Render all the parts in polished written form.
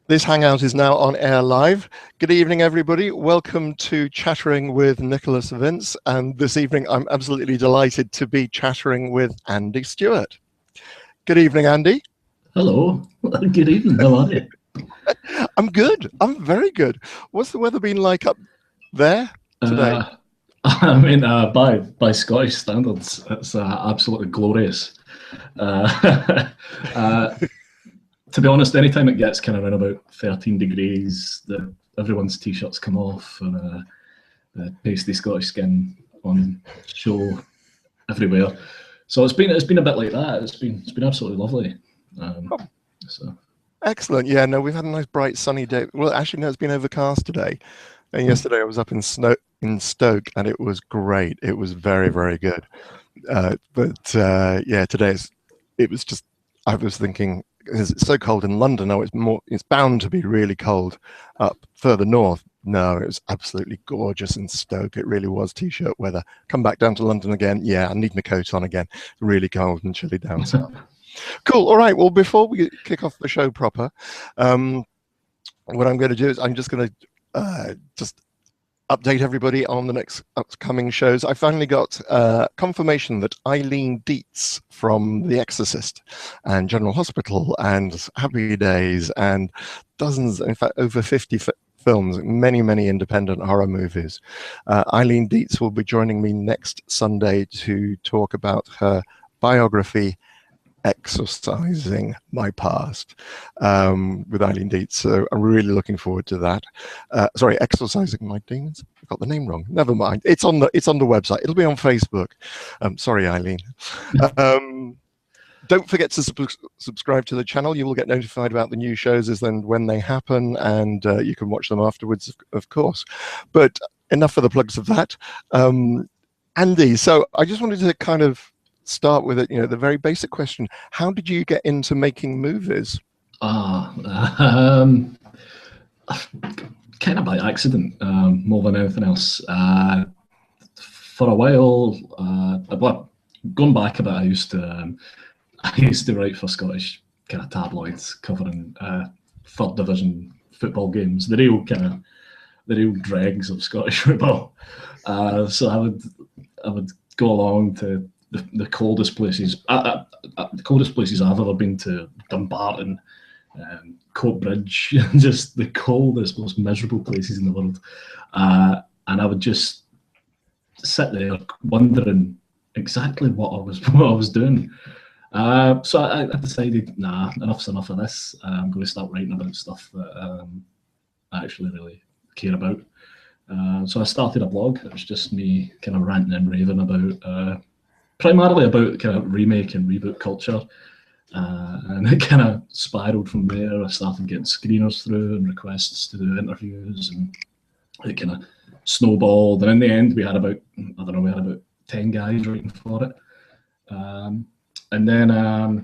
This hangout is now on air live. Good evening, everybody. Welcome to Chattering with Nicholas Vince. And this evening, I'm absolutely delighted to be chattering with Andy Stewart. Good evening, Andy. Hello. Good evening. How are you? I'm good. I'm very good. What's the weather been like up there today? I mean, by Scottish standards, it's absolutely glorious. To be honest, anytime it gets kind of around about 13 degrees, everyone's t-shirts come off and the pasty Scottish skin on show everywhere. So it's been a bit like that. It's been absolutely lovely. So excellent. Yeah, no, we've had a nice bright sunny day. Well, actually, no, it's been overcast today. And yesterday I was up in Stoke, and it was great. It was very, very good. Yeah, today it was just. I was thinking, it's so cold in London. Oh, it's bound to be really cold up further north. No, it was absolutely gorgeous in Stoke. It really was t-shirt weather. Come back down to London again. Yeah, I need my coat on again. It's really cold and chilly down south. Cool. All right. Well, before we kick off the show proper, what I'm going to do is I'm just going to just update everybody on the next upcoming shows. I finally got confirmation that Eileen Dietz from The Exorcist and General Hospital and Happy Days and dozens, in fact, over 50 films, many independent horror movies. Eileen Dietz will be joining me next Sunday to talk about her biography, Exorcising My Past, with Eileen Dietz. So I'm really looking forward to that. Sorry, Exorcising My Demons. I got the name wrong. Never mind. It's on the website. It'll be on Facebook. Sorry, Eileen. Don't forget to subscribe to the channel. You will get notified about the new shows as then when they happen, and you can watch them afterwards, of course. But enough for the plugs of that. Andy, so I just wanted to kind of start with it, the very basic question: how did you get into making movies? Kind of by accident, more than anything else. For a while, going back a bit, I used to write for Scottish kind of tabloids covering third division football games, the real dregs of Scottish football. So I would go along to the coldest places. The coldest places I've ever been to: Dumbarton, Coatbridge, just the coldest, most miserable places in the world. And I would just sit there wondering exactly what I was doing. So I decided, nah, enough's enough of this. I'm going to start writing about stuff that I actually really care about. So I started a blog. It was just me kind of ranting and raving about, primarily about kind of remake and reboot culture. And it kind of spiraled from there. I started getting screeners through and requests to do interviews, and it kind of snowballed. And in the end, we had about 10 guys writing for it. And then I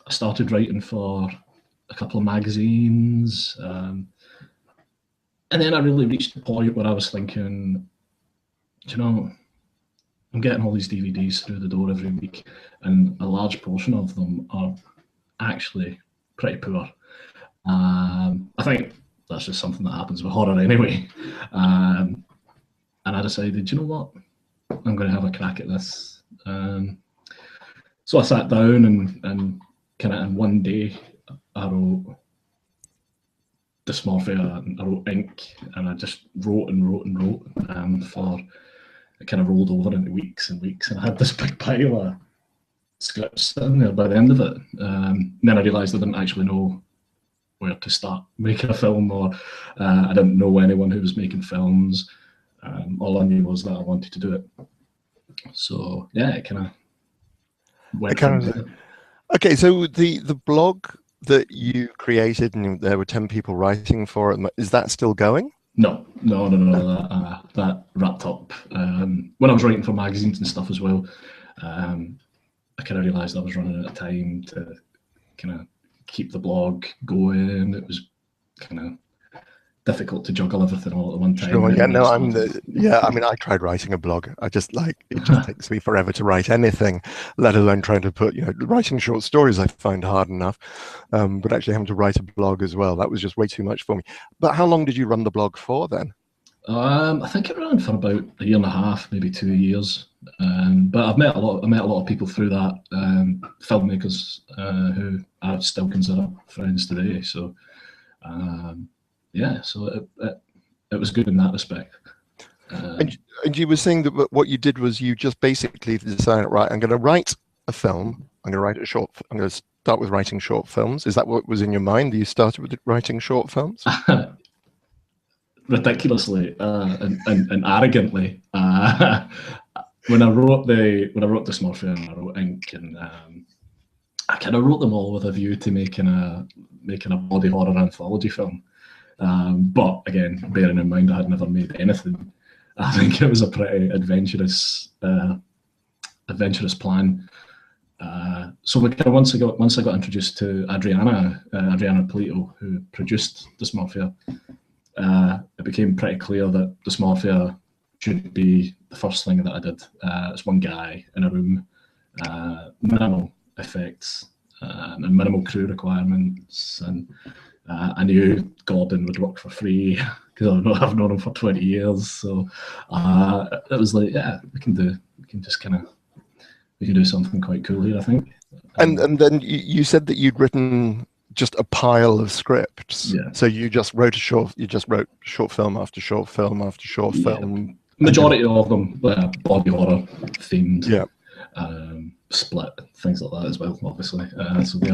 started writing for a couple of magazines. And then I really reached the point where I was thinking, I'm getting all these DVDs through the door every week, and a large portion of them are actually pretty poor. I think that's just something that happens with horror anyway. And I decided, you know what? I'm going to have a crack at this. So I sat down and kind of in one day, I wrote Dysmorphia, and I wrote Ink, and I just wrote for it kind of rolled over into weeks and weeks, and I had this big pile of scripts sitting there by the end of it. Then I realised I didn't actually know where to start making a film, or I didn't know anyone who was making films. All I knew was that I wanted to do it. So yeah, it kind of went from there. Okay, so the blog that you created, and there were 10 people writing for it, is that still going? No. That wrapped up when I was writing for magazines and stuff as well. I kind of realised I was running out of time to kind of keep the blog going. It was kind of difficult to juggle everything all at one time. Sure. Yeah. No, I mean, I tried writing a blog. I just it just takes me forever to write anything, let alone trying to put, writing short stories I find hard enough. But actually having to write a blog as well, that was just way too much for me. But how long did you run the blog for then? I think it ran for about a year and a half, maybe 2 years. But I met a lot of people through that, filmmakers who I still consider friends today. So so it was good in that respect. And you were saying that what you did was you just basically decided, right, I'm going to write a film. I'm going to start with writing short films. Is that what was in your mind? You started with writing short films? Ridiculously and arrogantly, when I wrote Dysmorphia and I wrote Ink, and I kind of wrote them all with a view to making a body horror anthology film. But again, bearing in mind I had never made anything, I think it was a pretty adventurous plan. So we kind of once I got introduced to Adriana Polito, who produced Dysmorphia, it became pretty clear that Dysmorphia should be the first thing that I did. It's one guy in a room, minimal effects, and minimal crew requirements, and I knew Gordon would work for free because I've known him for 20 years. So it was like, yeah, we can do something quite cool here, I think. And then you said that you'd written just a pile of scripts. Yeah. So you just wrote short film after short film after short film. Majority of them body horror themed. Yeah. Split, things like that as well, obviously. So they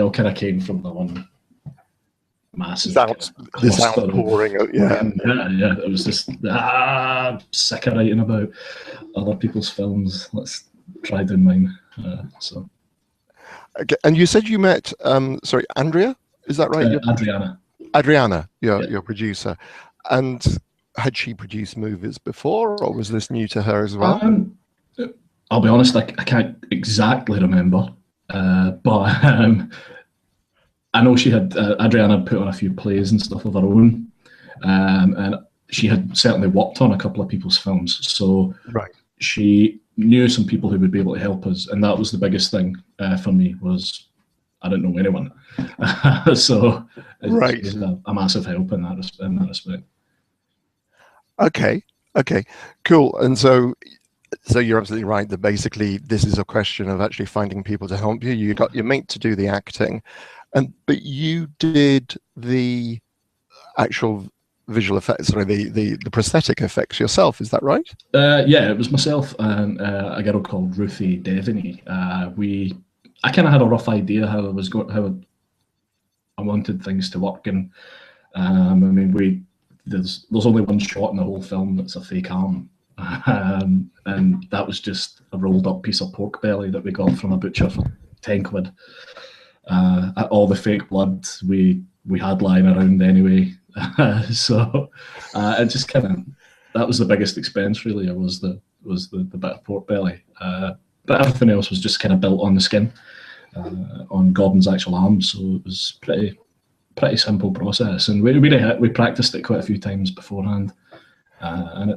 all kind of came from the one massive. This sounds boring. Yeah. It was just sick of writing about other people's films. Let's try doing mine. Okay. And you said you met Andrea, is that right? Adriana, your producer. And had she produced movies before, or was this new to her as well? I'll be honest, I can't exactly remember, but I know she had Adriana put on a few plays and stuff of her own, and she had certainly worked on a couple of people's films. So she knew some people who would be able to help us, and that was the biggest thing for me. Was I didn't know anyone, so it was a massive help in that respect. Okay, cool. And so you're absolutely right that basically this is a question of actually finding people to help you. You got your mate to do the acting, but you did the actual visual effects, the prosthetic effects yourself. Is that right? Yeah, it was myself and a girl called Ruthie Devaney. I kind of had a rough idea how I wanted things to work, and I mean there's only one shot in the whole film that's a fake arm. And that was just a rolled up piece of pork belly that we got from a butcher for 10 quid. All the fake blood we had lying around anyway. So it just that was the biggest expense really. It was the bit of pork belly. But everything else was just kind of built on the skin, on Gordon's actual arm. So it was pretty simple process. And we practiced it quite a few times beforehand. And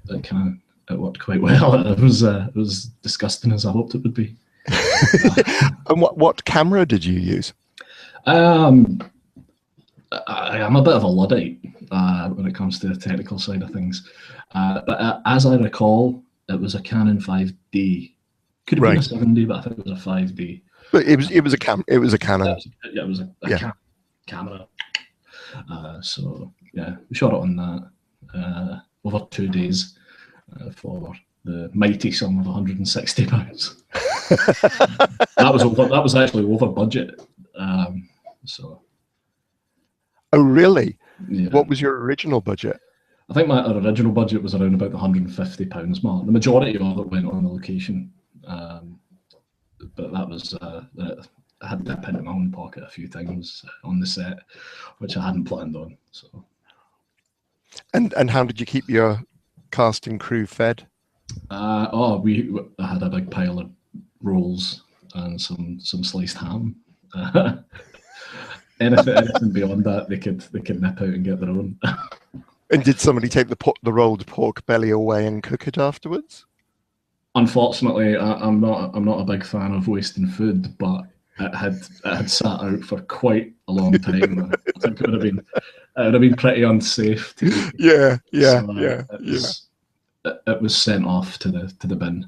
it worked quite well. It was disgusting as I hoped it would be. And what camera did you use? I am a bit of a Luddite when it comes to the technical side of things, but as I recall, it was a Canon 5D. Could have been a 7D, but I think it was a 5D. But it was a Canon. Yeah, it was a camera. So yeah, we shot it on that over 2 days for the mighty sum of £160. That was actually over budget. So. Oh really? Yeah. What was your original budget? I think our original budget was around about the £150 mark. The majority of it went on the location, but that was I had to dip into my own pocket a few times on the set, which I hadn't planned on. So. And how did you keep your cast and crew fed? I had a big pile of rolls and some sliced ham. anything beyond that, they could nip out and get their own. And did somebody take the rolled pork belly away and cook it afterwards? Unfortunately, I'm not a big fan of wasting food, but it had sat out for quite a long time. I think it would have been pretty unsafe to eat. Yeah. It was sent off to the bin.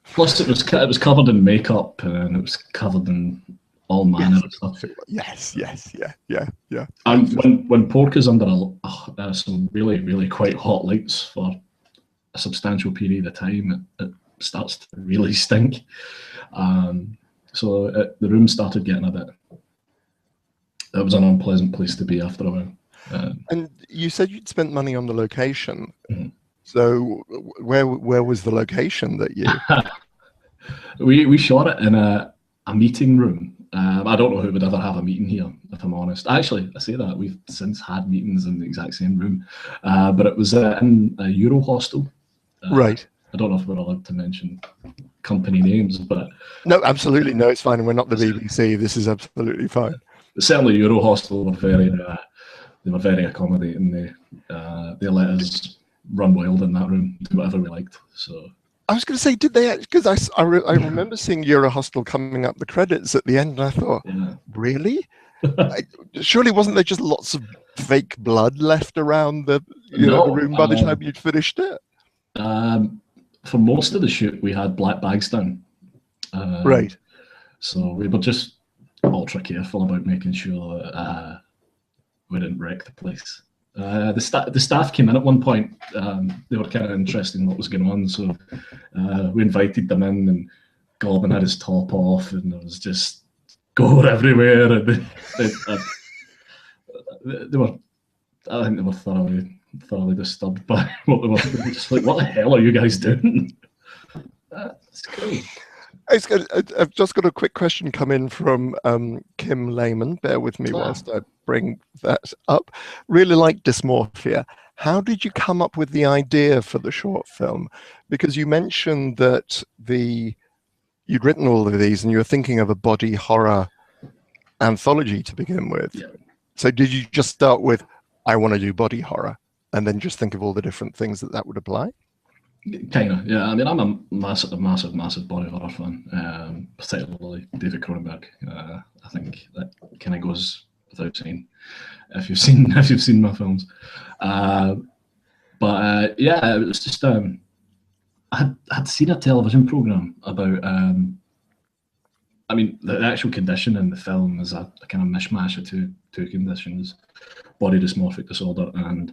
Plus, it was covered in makeup and it was covered in all manner of stuff. Yes, yeah. And when pork is under some really, really quite hot lights for a substantial period of time, it starts to really stink. So the room started getting a bit. It was an unpleasant place to be after a while. And you said you'd spent money on the location. Mm-hmm. So where was the location that you? We shot it in a meeting room. I don't know who would ever have a meeting here, if I'm honest. Actually, I say that we've since had meetings in the exact same room, but it was in a Euro hostel. Right. I don't know if we're allowed to mention company names, but no, absolutely no. It's fine. We're not the BBC. This is absolutely fine. Certainly, Euro hostel were very accommodating. They let us run wild in that room, do whatever we liked. So I was going to say, did they? Because I remember seeing Eurostel coming up the credits at the end, and I thought, really? Surely wasn't there just lots of fake blood left around the room by the time you'd finished it? For most of the shoot, we had black bags down. Right. So we were just ultra careful about making sure that we didn't wreck the place. The staff came in at one point. They were kind of interested in what was going on, so we invited them in, and Gorbin had his top off, and there was just gore everywhere. And they were, I think they were thoroughly disturbed by what they were doing. Just like, what the hell are you guys doing? It's great. I've just got a quick question come in from Kim Lehman. Bear with me whilst I bring that up. Really like Dysmorphia. How did you come up with the idea for the short film? Because you mentioned that you'd written all of these and you were thinking of a body horror anthology to begin with. Yeah. So did you just start with, I want to do body horror, and then just think of all the different things that would apply? Kind of, yeah. I mean, I'm a massive body horror fan, particularly David Cronenberg. I think that kind of goes without saying if you've seen my films. But yeah, it was just I had seen a television program about. I mean, the actual condition in the film is a kind of mishmash of two conditions: body dysmorphic disorder and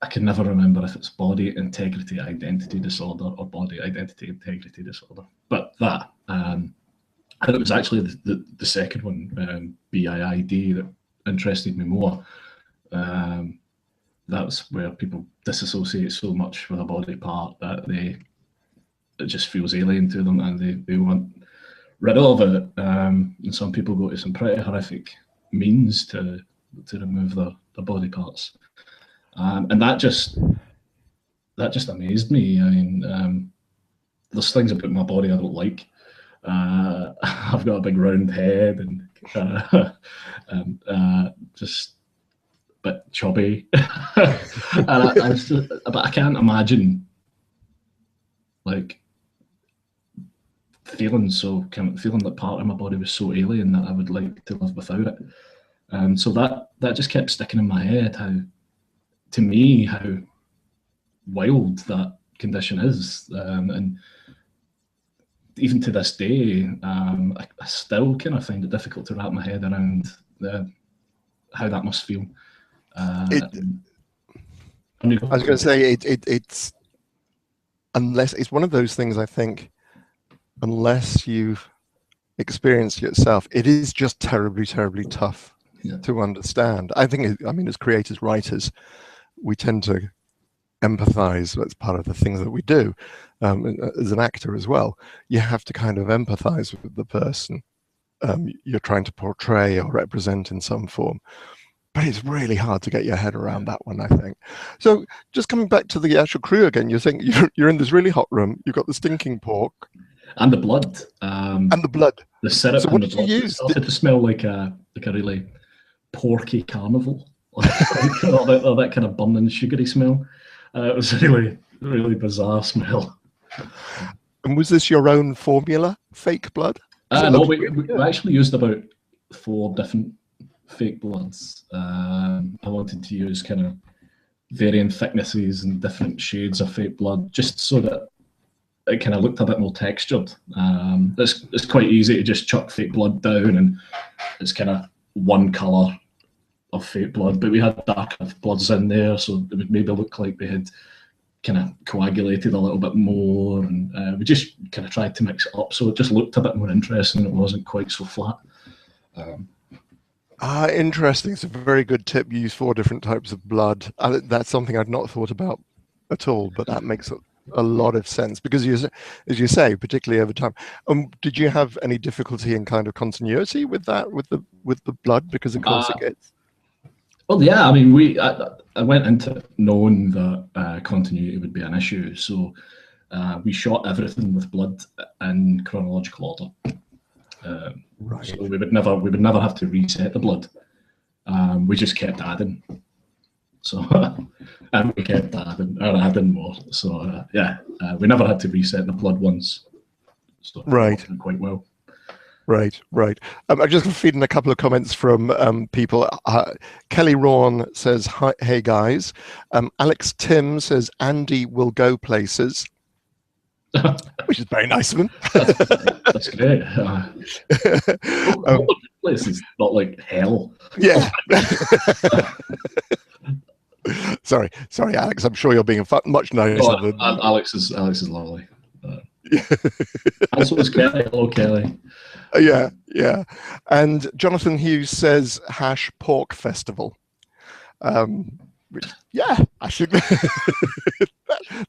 I can never remember if it's body integrity identity disorder or body identity integrity disorder. But that, and it was actually the second one, BIID, that interested me more. That's where people disassociate so much with a body part that it just feels alien to them, and they want rid of it. And some people go to some pretty horrific means to remove their body parts. And that just amazed me. I mean, there's things about my body I don't like. I've got a big round head and just a bit chubby. But I can't imagine like feeling that part of my body was so alien that I would like to live without it. So that just kept sticking in my head, how wild that condition is, and even to this day, I still kind of find it difficult to wrap my head around how that must feel. I was going to say it's unless it's one of those things. I think unless you've experienced it yourself, it is just terribly, terribly tough to understand. I think. I mean, as creators, writers, we tend to empathize. That's part of the things that we do. As an actor as well, you have to kind of empathize with the person you're trying to portray or represent in some form. But it's really hard to get your head around that one, I think. So just coming back to the actual crew again, you're saying you're in this really hot room, you've got the stinking pork. And the blood. And the blood. The syrup So and what the did you blood use? started to smell like a really porky carnival, or that kind of burning sugary smell. It was a really bizarre smell. And was this your own formula, fake blood? No, we actually used about 4 different fake bloods. I wanted to use kind of varying thicknesses and different shades of fake blood, just so that it kind of looked a bit more textured. It's quite easy to just chuck fake blood down, and it's kind of one colour of fake blood, but we had darker bloods in there, so it would maybe look like we had kind of coagulated a little bit more, and we just kind of tried to mix it up so it just looked a bit more interesting. It wasn't quite so flat. Interesting. It's a very good tip. You use 4 different types of blood. That's something I'd not thought about at all, but that makes a lot of sense because, as you say, particularly over time. Did you have any difficulty in kind of continuity with that, with the blood? Because of course it gets. Well, yeah. I mean, I went into it knowing that continuity would be an issue, so we shot everything with blood in chronological order. Right. So we would never have to reset the blood. We just kept adding. So and we kept adding more. So we never had to reset the blood once. So right. Quite well. Right. I'm just going to feed in a couple of comments from people. Kelly Rawn says, "Hi, hey guys." Alex Tim says, "Andy will go places," which is very nice of him. That's great. Places, not like hell. Yeah. Sorry, Alex. I'm sure you're being much nicer than Alex is lovely. And so is Kelly. Hello, Kelly. Yeah. And Jonathan Hughes says #pork festival. Which, I think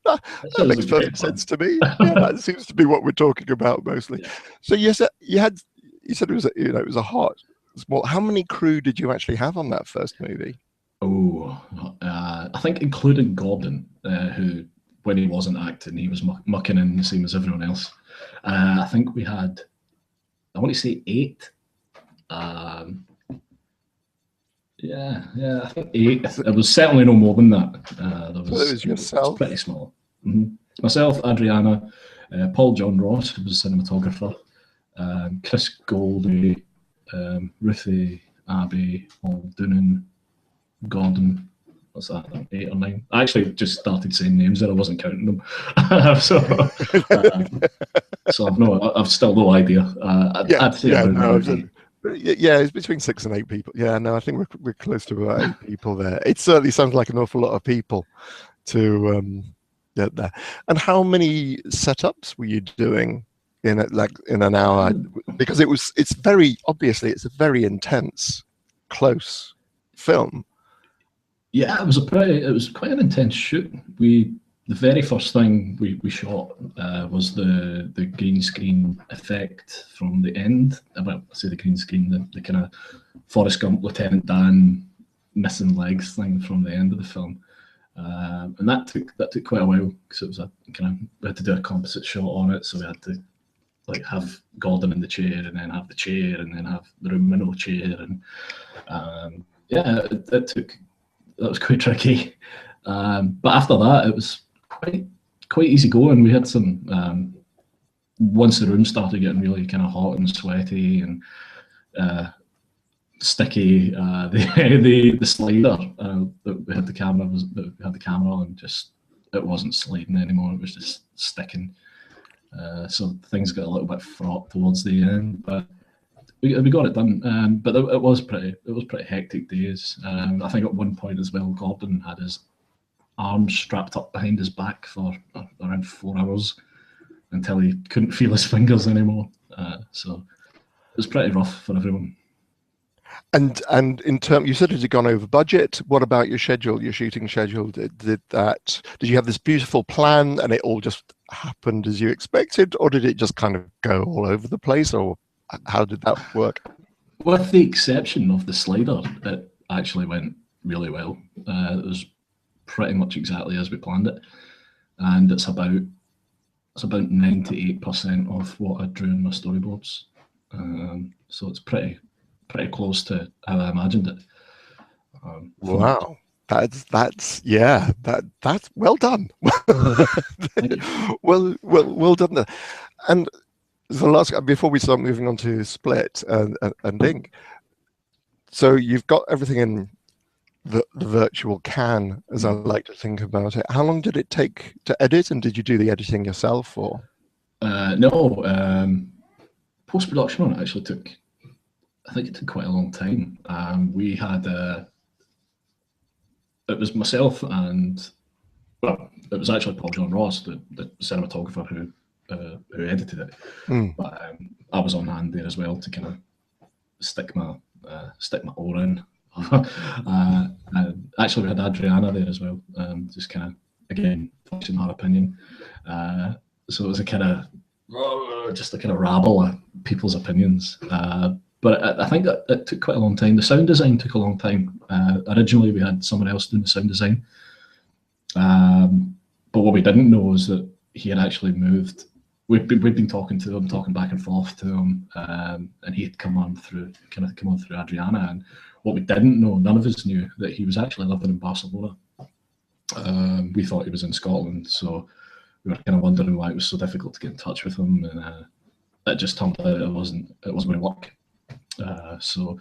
that makes perfect sense to me. Yeah, that seems to be what we're talking about mostly. Yeah. So you said it was it was a hot small. How many crew did you actually have on that first movie? I think including Gordon, who, when he wasn't acting, he was mucking in the same as everyone else. I think we had, I want to say 8. I think 8. It was certainly no more than that. It was yourself? It was pretty small. Mm-hmm. Myself, Adriana, Paul John Ross, who was a cinematographer, Chris Goldie, Ruthie, Abby, Paul Doonan, Gordon. What's that? 8 or 9. I actually just started saying names there. I wasn't counting them, so I've still no idea. I'd say it's between 6 and 8 people. Yeah, no, I think we're close to about 8 people there. It certainly sounds like an awful lot of people to get there. And how many setups were you doing in an hour? Because it's a very intense, close film. Yeah, it was quite an intense shoot. The very first thing we shot was the green screen effect from the end. I say the green screen, the kind of Forrest Gump, Lieutenant Dan missing legs thing from the end of the film, and that took quite a while because it was we had to do a composite shot on it, so we had to have Gordon in the chair and then have the chair and then have the room with no chair, and it took. That was quite tricky, but after that it was quite easy going. We had some once the room started getting really kind of hot and sweaty and sticky. The slider that we had the camera on, just it wasn't sliding anymore. It was just sticking. So things got a little bit fraught towards the end, but we got it done. But it was pretty hectic days. I think at one point as well, Gordon had his arms strapped up behind his back for around 4 hours until he couldn't feel his fingers anymore. So it was pretty rough for everyone. And in terms, you said it had gone over budget. What about your schedule, your shooting schedule? Did you have this beautiful plan and it all just happened as you expected, or did it just kind of go all over the place, or how did that work? With the exception of the slider, it actually went really well. It was pretty much exactly as we planned it, and it's about it's about 98% of what I drew in my storyboards. So it's pretty close to how I imagined it. Wow. That's well done. well done there. And the last, before we start moving on to Split and Ink, so you've got everything in the virtual can, as I like to think about it. How long did it take to edit, and did you do the editing yourself, or? No, post-production on it actually took, I think it took quite a long time. We had, it was myself and, well, it was actually Paul John Ross, the cinematographer who edited it. But I was on hand there as well to kind of stick my oar in. Actually, we had Adriana there as well, just kind of, again, voicing her opinion. So it was a kind of rabble of people's opinions. But I think that it took quite a long time. The sound design took a long time. Originally, we had someone else doing the sound design. But what we didn't know was that he had actually moved. We'd been talking to him, talking back and forth to him, and he had come on through Adriana. And what we didn't know, none of us knew, that he was actually living in Barcelona. We thought he was in Scotland, so we were kind of wondering why it was so difficult to get in touch with him. And it just turned out it wasn't going to work. So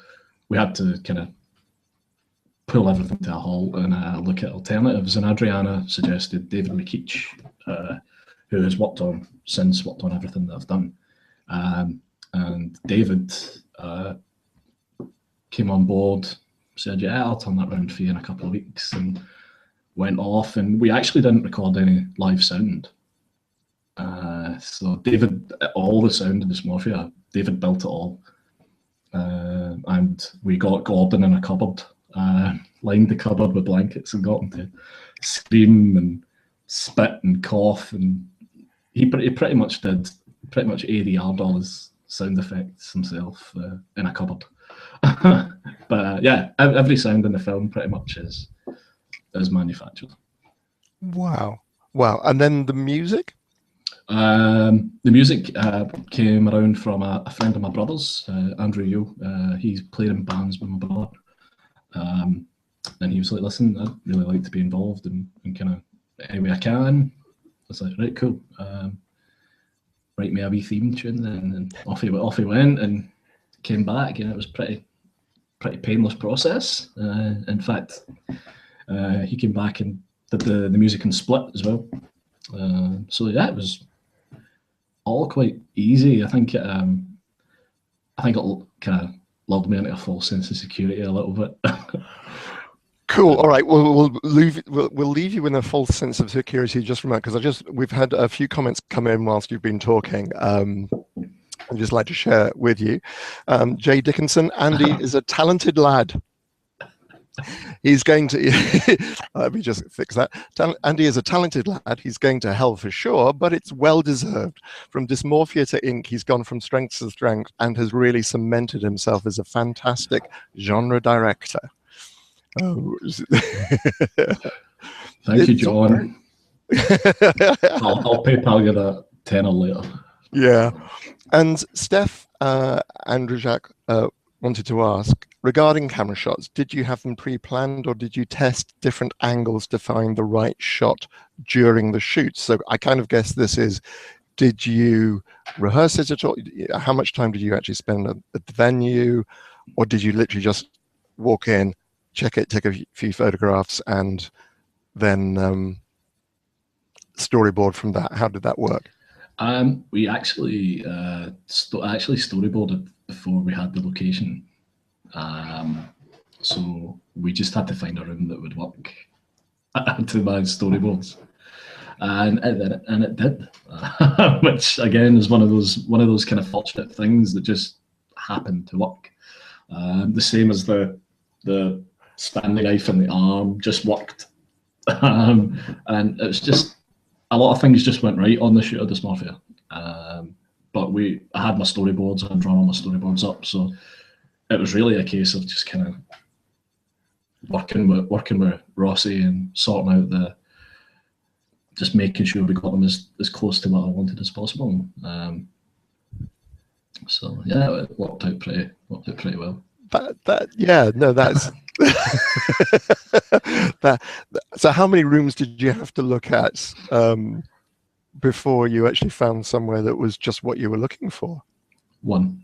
we had to kind of pull everything to a halt and look at alternatives. And Adriana suggested David McKeach, who has worked on everything that I've done. And David came on board, said, yeah, I'll turn that around for you in a couple of weeks, and went off. And we actually didn't record any live sound. So David, all the sound in Dysmorphia, David built it all. And we got Gordon in a cupboard, lined the cupboard with blankets and got him to scream and spit and cough, and he pretty much ADR'd all his sound effects himself in a cupboard. But yeah, every sound in the film pretty much is manufactured. Wow. And then the music? The music came around from a friend of my brother's, Andrew Yule. He's played in bands with my brother. And he was like, listen, I'd really like to be involved in kind of any way I can. I was like, right, cool. Write me a wee theme tune, and off he went and came back, and it was pretty painless process. In fact, he came back and did the music in Split as well. So yeah, it was all quite easy. I think it kind of lulled me into a false sense of security a little bit. Cool. All right. We'll leave you in a false sense of security just for a moment, because we've had a few comments come in whilst you've been talking. I'd just like to share with you. Jay Dickinson, Andy is a talented lad. He's going to, let me just fix that. Andy is a talented lad. He's going to hell for sure, but it's well deserved. From Dysmorphia to Ink, he's gone from strength to strength and has really cemented himself as a fantastic genre director. Oh. Thank you, John. I'll PayPal you that tenner later. Yeah. And Steph Andrzejak wanted to ask, regarding camera shots, did you have them pre-planned, or did you test different angles to find the right shot during the shoot? So I kind of guess this is, did you rehearse it at all? How much time did you actually spend at the venue, or did you literally just walk in, check it, take a few photographs, and then storyboard from that? How did that work? We actually storyboarded before we had the location. So we just had to find a room that would work to my storyboards, and it did, which again is one of those kind of fortunate things that just happened to work. The same as the Stanley knife in the arm just worked, and it was just a lot of things just went right on the shoot of Dysmorphia. But I had my storyboards, I had drawn all my storyboards up, so it was really a case of just kind of working with Rossi and sorting out just making sure we got them as close to what I wanted as possible. So yeah, it worked out pretty well. That's so how many rooms did you have to look at before you actually found somewhere that was just what you were looking for? One.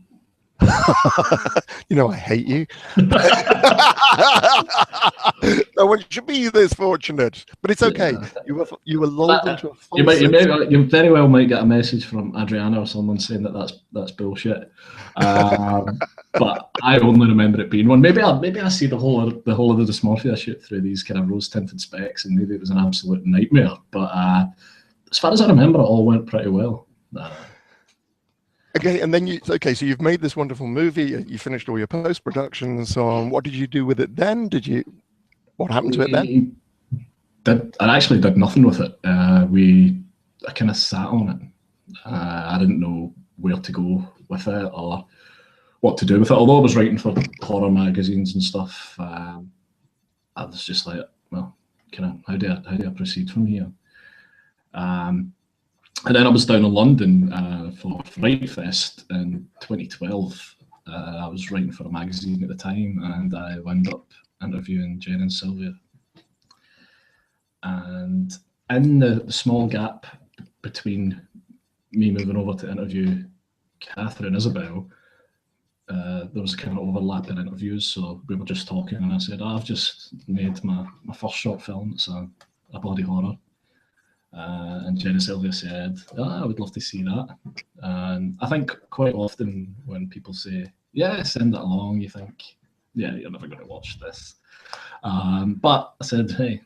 You know, I hate you. No one should be this fortunate, but it's okay. Yeah. You were lulled into a false you very well might get a message from Adriana or someone saying that's bullshit. But I only remember it being one. Maybe I see the whole of the Dysmorphia shoot through these kind of rose tinted specs, and maybe it was an absolute nightmare. But as far as I remember, it all went pretty well. Okay, and then so you've made this wonderful movie. You finished all your post production and so on. What did you do with it then? What happened to it then? I actually did nothing with it. I kind of sat on it. I didn't know where to go with it or what to do with it. Although I was writing for horror magazines and stuff, I was just like, well, how do I proceed from here? And then I was down in London for Fright Fest in 2012. I was writing for a magazine at the time, and I wound up interviewing Jen and Sylvia. And in the small gap between me moving over to interview Catherine Isabel, there was a kind of overlap in interviews. So we were just talking, and I said, I've just made my first short film. It's a body horror. And Jen and Sylvia said, I would love to see that. And I think quite often when people say, yeah, send it along, you think, yeah, you're never going to watch this. But I said, hey,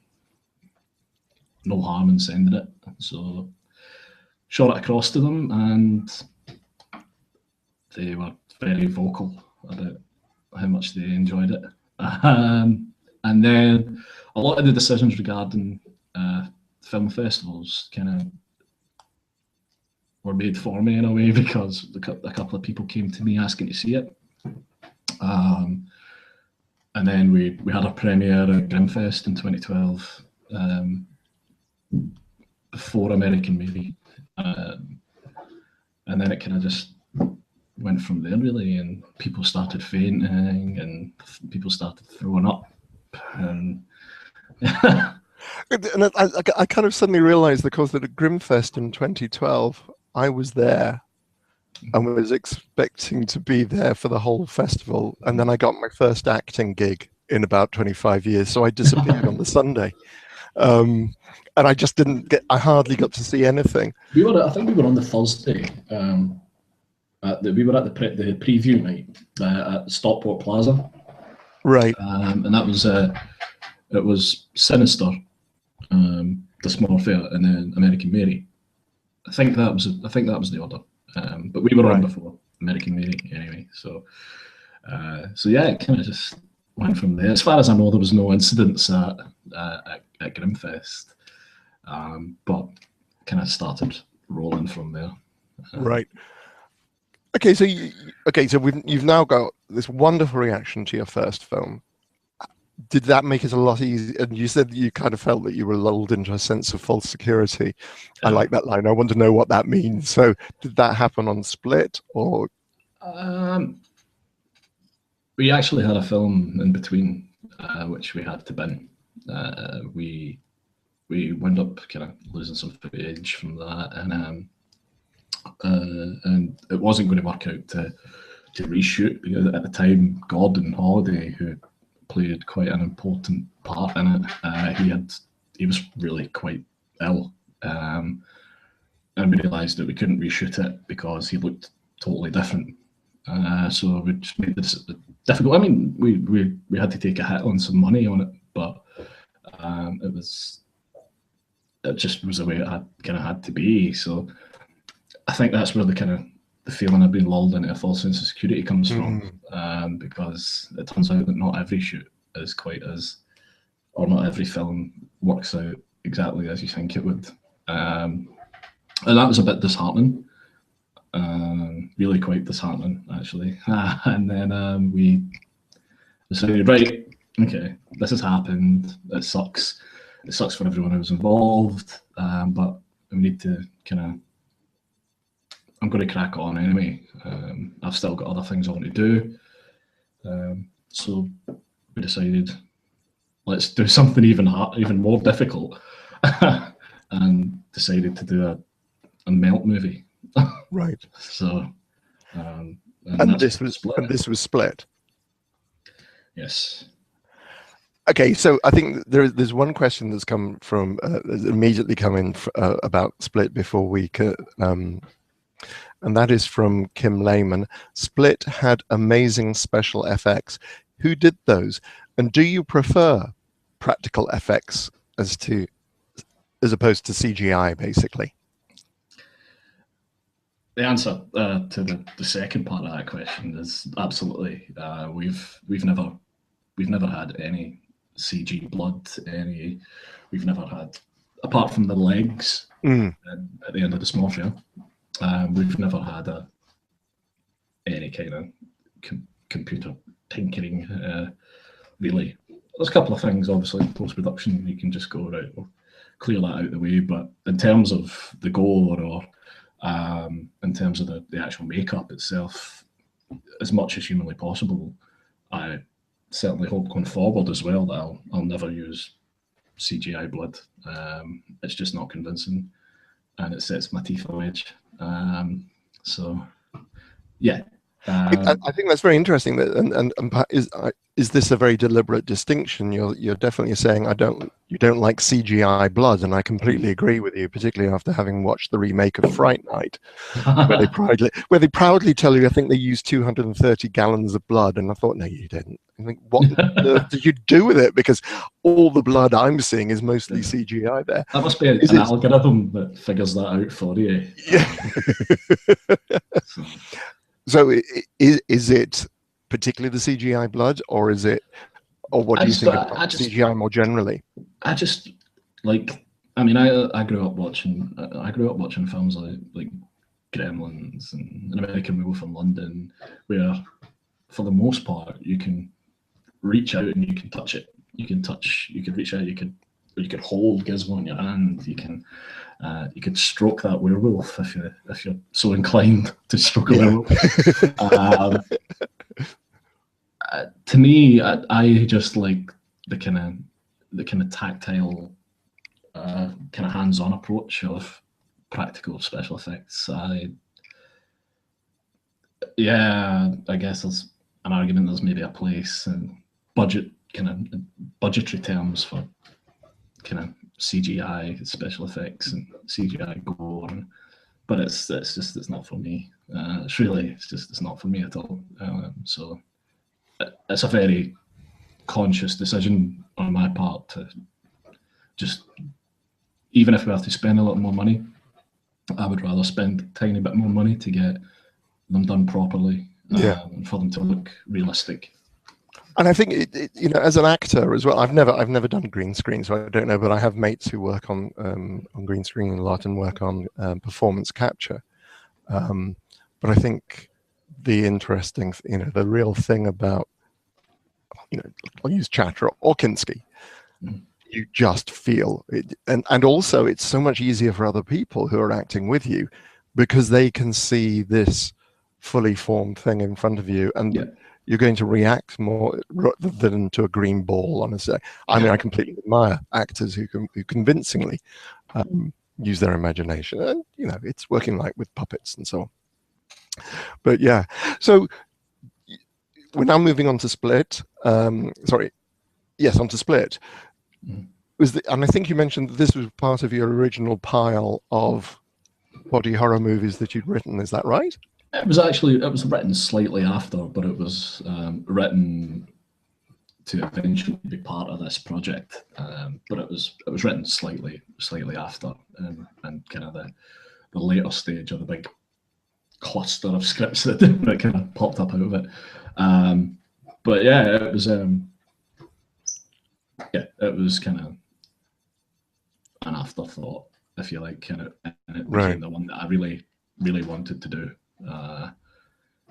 no harm in sending it. So shot it across to them, and they were very vocal about how much they enjoyed it. And then a lot of the decisions regarding film festivals kind of were made for me in a way, because a couple of people came to me asking to see it. And then we had a premiere at Grimfest in 2012 before American Maybe. And then it kind of just went from there, really, and people started fainting and people started throwing up. And And I kind of suddenly realized, because at Grimfest in 2012, I was there and was expecting to be there for the whole festival. And then I got my first acting gig in about 25 years. So I disappeared on the Sunday. And I just I hardly got to see anything. I think we were on the Thursday. We were at the preview night at Stockport Plaza. Right. And that was, it was Sinister, Dysmorphia, and then American Mary. I think that was the order. But we were on before American Mary anyway. So yeah, it kind of just went from there. As far as I know, there was no incidents at Grimfest, but kind of started rolling from there. Right. Okay, so you've now got this wonderful reaction to your first film. Did that make it a lot easier? And you said that you kind of felt that you were lulled into a sense of false security. I like that line. I want to know what that means. So did that happen on Split, or? We actually had a film in between, which we had to bin. We wound up kind of losing some footage from that, and it wasn't going to work out to reshoot, because at the time, Gordon Holiday, who played quite an important part in it, he was really quite ill, and we realised that we couldn't reshoot it because he looked totally different. So we just made this difficult. I mean, we had to take a hit on some money on it, but it just was the way it had to be. So I think that's where the feeling of being lulled into a false sense of security comes from, because it turns out that not every shoot is or not every film works out exactly as you think it would. And that was a bit disheartening, really quite disheartening, actually. And then we decided, right, okay, this has happened, it sucks. it sucks for everyone who's involved, but we need to kind of. I'm going to crack on anyway. I've still got other things I want to do, so we decided let's do something even more difficult, and decided to do a melt movie. Right. So, and this was Split. Yes. Okay, so I think there's one question that's come from immediately come in about Split before we could, and that is from Kim Lehman. Split had amazing special effects. Who did those? And do you prefer practical effects as opposed to CGI, basically? The answer to the second part of that question is absolutely. We've never had any CG blood. We've never had, apart from the legs at the end of Dysmorphia, we've never had any kind of computer tinkering. Really, there's a couple of things. Obviously, post production, you can just go right, we'll clear that out of the way. But in terms of the gore, or in terms of the actual makeup itself, as much as humanly possible, I certainly hope going forward as well that I'll never use CGI blood. It's just not convincing, and it sets my teeth on edge. So, yeah. I think that's very interesting. That and is this a very deliberate distinction? You're definitely saying you don't like CGI blood, and I completely agree with you, particularly after having watched the remake of Fright Night, where they proudly tell you I think they used 230 gallons of blood, and I thought, no, you didn't. I think, what on earth did you do with it? Because all the blood I'm seeing is mostly CGI there. That must be an algorithm that figures that out for you. Yeah. So is it particularly the CGI blood, or what do you think about CGI more generally? I just like. I mean, I grew up watching films like Gremlins and An American Werewolf in London, where for the most part you can reach out and you can touch it. You could reach out. You could hold Gizmo in your hand. You could stroke that werewolf if you're so inclined to stroke a werewolf. To me, I just like the kind of tactile, kind of hands-on approach of practical special effects. I guess there's an argument. There's maybe a place in budgetary terms for kind of CGI special effects and CGI gore, but it's not for me. It's not for me at all. So it's a very conscious decision on my part to just, even if we have to spend a little more money, I would rather spend a tiny bit more money to get them done properly, and for them to look realistic. And I think as an actor as well, I've never done green screen, so I don't know, but I have mates who work on green screen a lot and work on performance capture. But I think the interesting, the real thing about, I'll use Chatter or Kinski, you just feel it, and also it's so much easier for other people who are acting with you, because they can see this fully formed thing in front of you, and you're going to react more rather than to a green ball on a set. I mean, I completely admire actors who convincingly use their imagination, and it's working like with puppets and so on. But yeah, so we're now moving on to Split. On to Split. And I think you mentioned that this was part of your original pile of body horror movies that you'd written. Is that right? It was written slightly after, but it was written to eventually be part of this project. But it was written slightly after, and kind of the later stage of the big cluster of scripts that kind of popped up out of it. But yeah, it was kind of an afterthought, if you like, and it became the one that I really, really wanted to do. I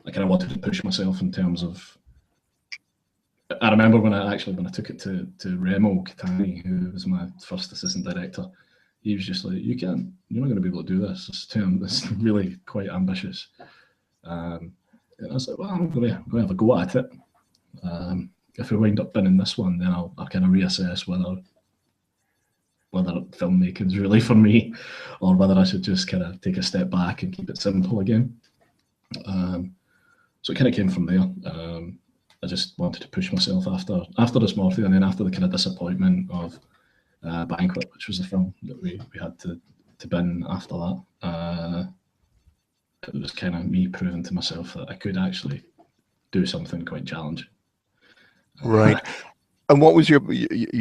kind of wanted to push myself in terms of I remember when I took it to Remo Catani, who was my first assistant director. He was just like, you're not going to be able to do this. It's really quite ambitious. And I was like, well, I'm going to have a go at it. If we wind up winning this one, then I'll kind of reassess whether filmmaking is really for me, or whether I should just kind of take a step back and keep it simple again. So it kind of came from there. I just wanted to push myself after Dysmorphia, and then after the kind of disappointment of Banquet, which was the film that we had to bin after that. It was kind of me proving to myself that I could actually do something quite challenging. Right. And what was you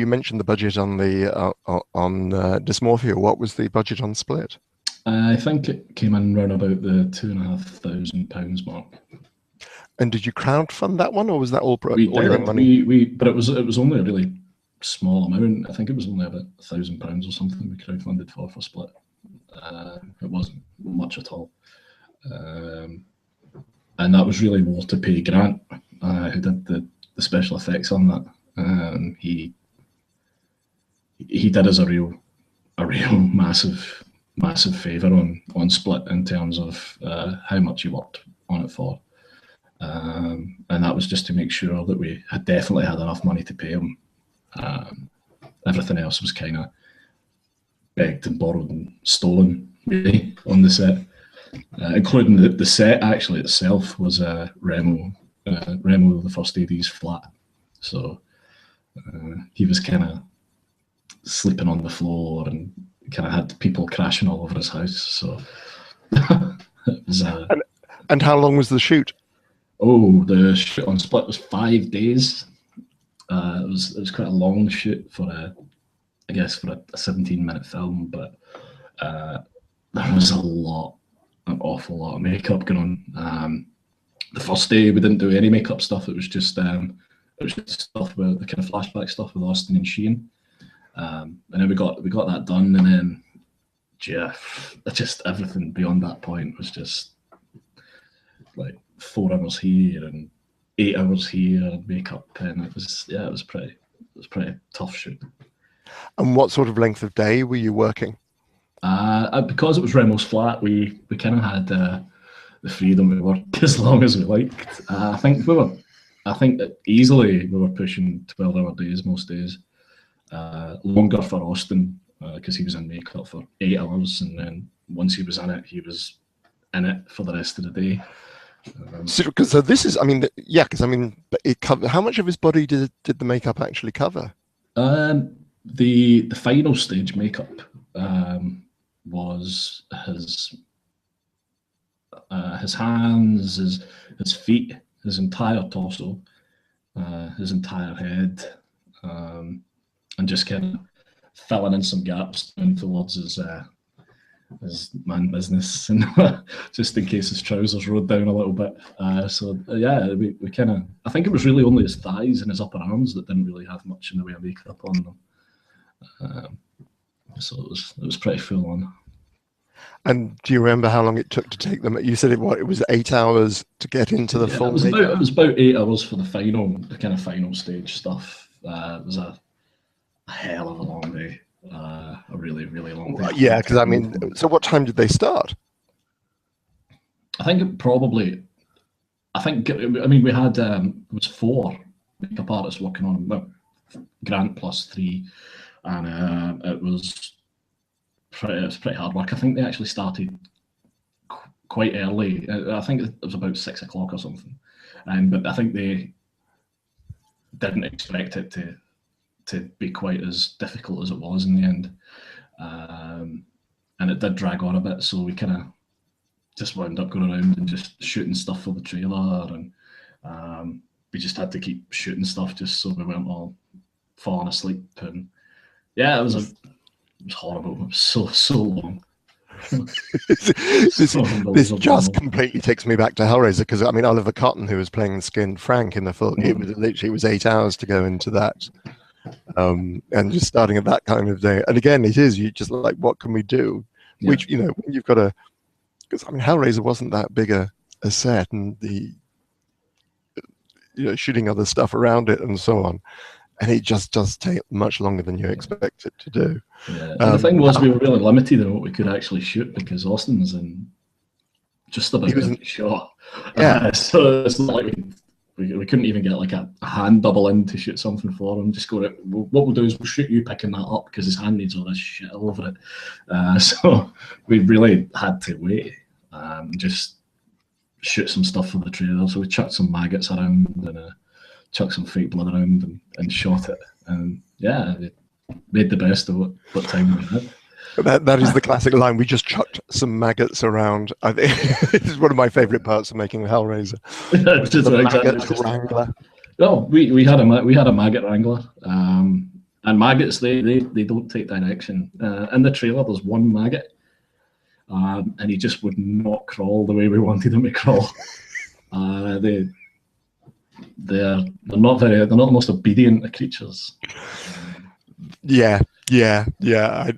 mentioned the budget on the on Dysmorphia. What was the budget on Split? I think it came in around about the £2,500 mark. And did you crowdfund that one, or was that all your own money? But it was only a really small amount. I think it was only about £1,000 or something we crowdfunded for Split. It wasn't much at all, and that was really more to pay Grant, who did the special effects on that. He did us a real massive favour on Split in terms of how much he worked on it for. And that was just to make sure that we had definitely had enough money to pay him. Everything else was kind of begged and borrowed and stolen, really, on the set, including the set actually itself was Remo, the first AD's flat. So he was kind of sleeping on the floor and kind of had people crashing all over his house. So it was, and how long was the shoot? Oh, the shoot on Split was 5 days. It was quite a long shoot for a 17-minute film, but there was an awful lot of makeup going on. The first day we didn't do any makeup stuff. It was just stuff with the kind of flashback stuff with Austin and Sheen, and then we got that done, and then just everything beyond that point was just like 4 hours here and 8 hours here and makeup, and it was pretty tough shoot. And what sort of length of day were you working? Because it was Remo's flat, we kind of had the freedom to work as long as we liked. I think that easily we were pushing 12-hour days most days. Longer for Austin because he was in makeup for 8 hours, and then once he was in it for the rest of the day. So this is, but it covered, how much of his body did the makeup actually cover? The final stage makeup was his hands, his feet, his entire torso, his entire head, and just kind of filling in some gaps towards his man business, and just in case his trousers rode down a little bit. We kind of, I think it was really only his thighs and his upper arms that didn't really have much in the way of makeup on them. So it was pretty full on. And do you remember how long it took to take them? You said it was 8 hours to get into the full makeup? It was about 8 hours for the kind of final stage stuff. It was a hell of a long day. A really, really long day. Yeah, because so what time did they start? I think we had it was 4 makeup artists working on them. Well, Grant plus 3, and it was pretty hard work. I think they actually started quite early. I think it was about 6 o'clock or something, but I think they didn't expect it to be quite as difficult as it was in the end, and it did drag on a bit. So we kind of just wound up going around and just shooting stuff for the trailer, and we just had to keep shooting stuff just so we weren't all falling asleep. And yeah, it was horrible. It was so long. This just completely takes me back to Hellraiser, because Oliver Cotton, who was playing Skinned Frank in the film, it was 8 hours to go into that, and just starting at that kind of day. And again, you just like, what can we do? Yeah. Which when you've got because Hellraiser wasn't that big a set, and shooting other stuff around it and so on. And it just does take much longer than you expect it to do. Yeah. And the thing was, we were really limited in what we could actually shoot because Austin's in just about every shot. Yeah. So it's not like we couldn't even get like a hand double in to shoot something for him. Just go, what we'll do is we'll shoot you picking that up because his hand needs all this shit all over it. So we really had to wait and just shoot some stuff for the trailer. So we chucked some maggots around and chucked some fake blood around and shot it. And yeah, it made the best of what time we had. That is the classic line. We just chucked some maggots around. I think this is one of my favourite parts of making Hellraiser. Just the maggot wrangler. Oh, we had a maggot wrangler, and maggots they don't take direction. In the trailer, there's one maggot, and he just would not crawl the way we wanted him to crawl. They're not the most obedient of creatures. Yeah. I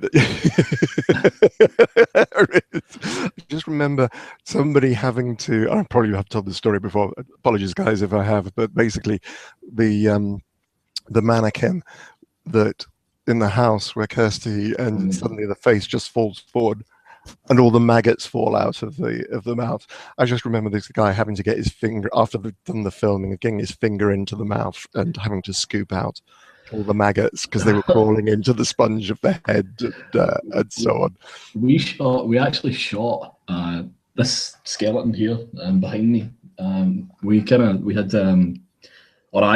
just remember somebody having to. I probably have told this story before. Apologies, guys, if I have. But basically, the mannequin that in the house where Kirsty and suddenly the face just falls forward, and all the maggots fall out of the mouth. I just remember this guy having to get his finger after they've done the filming, getting his finger into the mouth and having to scoop out all the maggots because they were crawling into the sponge of the head and so on. We actually shot this skeleton here behind me. I